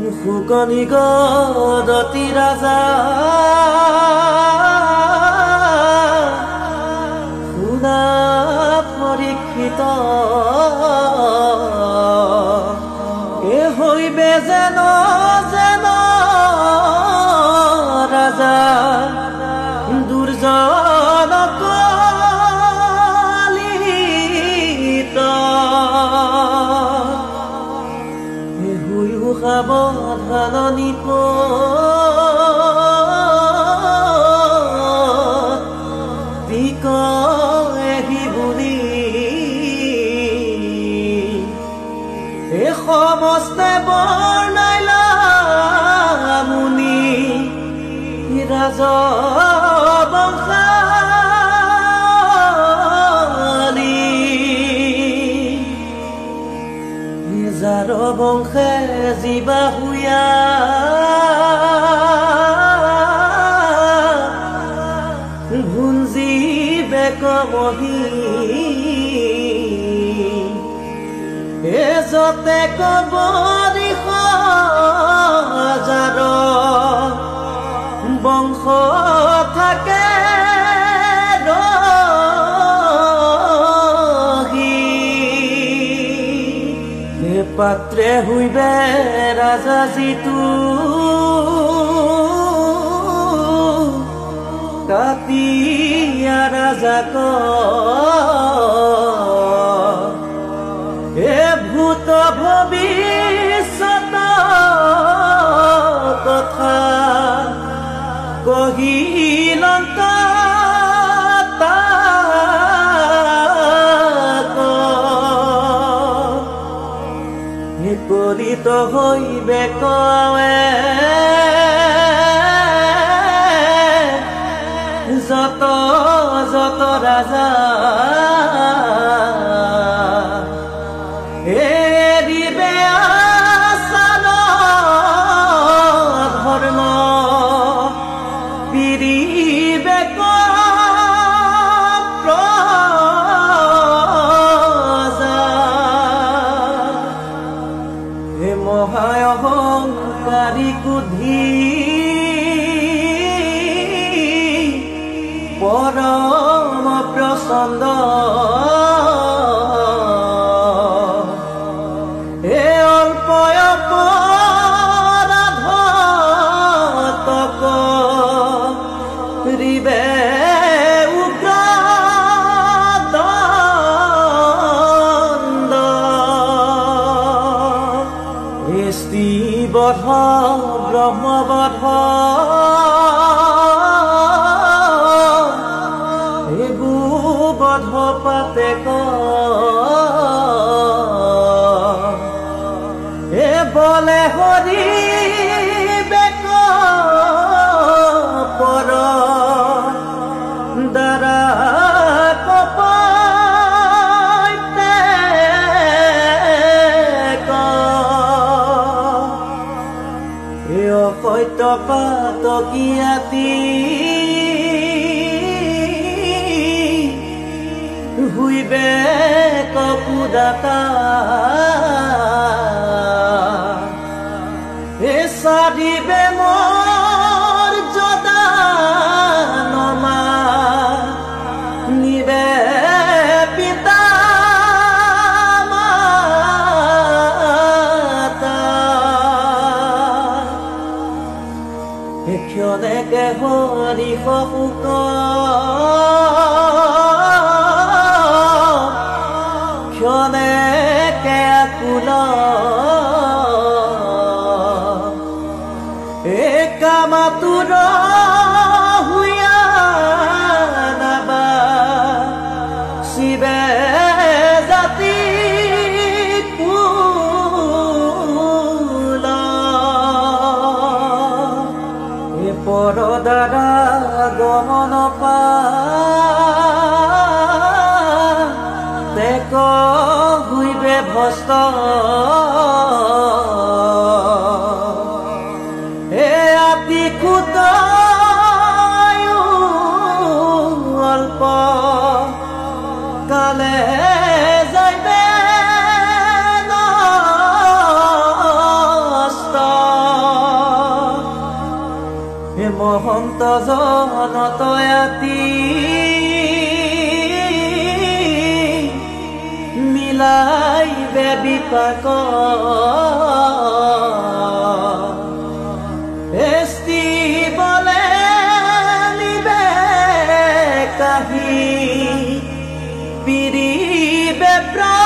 ফুকনি গদতি ৰাজা শুনা পৰীক্ষিত এ হৈবে যেন যেন ৰাজা দুৰ্জন কলিত সাৱধান নিপ এহি বুলি এ সমস্তে বৰ্ণাইলা মুনি ৰাজ যাৰ বংশে জীৱা হুয়া ভুঞ্জি বেকমহি এ যতে কবৰি যাৰ বংশ থাকে পাত্রে হইবে রাজা জিতু কাতিয়া রাজাক এ ভূত ভবিষ্যত কথা কহিলন্ত পরিত হইবে কয়ে যত যত রাজা এরিবে আসান ধর্ম পিরিবে মহায়হংকারী কুধি পরম প্রসন্ন এ অল্প অপরাধ তক রিবে বধ ব্রহ্মবধ এবু বধ পাতে এ বলে হরি বেক পর দ্বারা সত্য পাতকীয়াতি হুইবে কপুদাতা এ সাধিবে মোর যদা নমা নিবে পিতা ক্ষণেকে হৰি সুক ক্ষণেকে আকুল এ কামাতুৰ হুয়া নাবা শিৱে জাতি পৰদাৰা গমন পা তেক হুইবে ভস্ত এ আতি খুত অল্প কালে যাইবে নষ্ট মহন্ত জনতয়াতি মিলাইবে বিপাক এস্তি বলে নিবে কাহি পিরিবে প্রাণ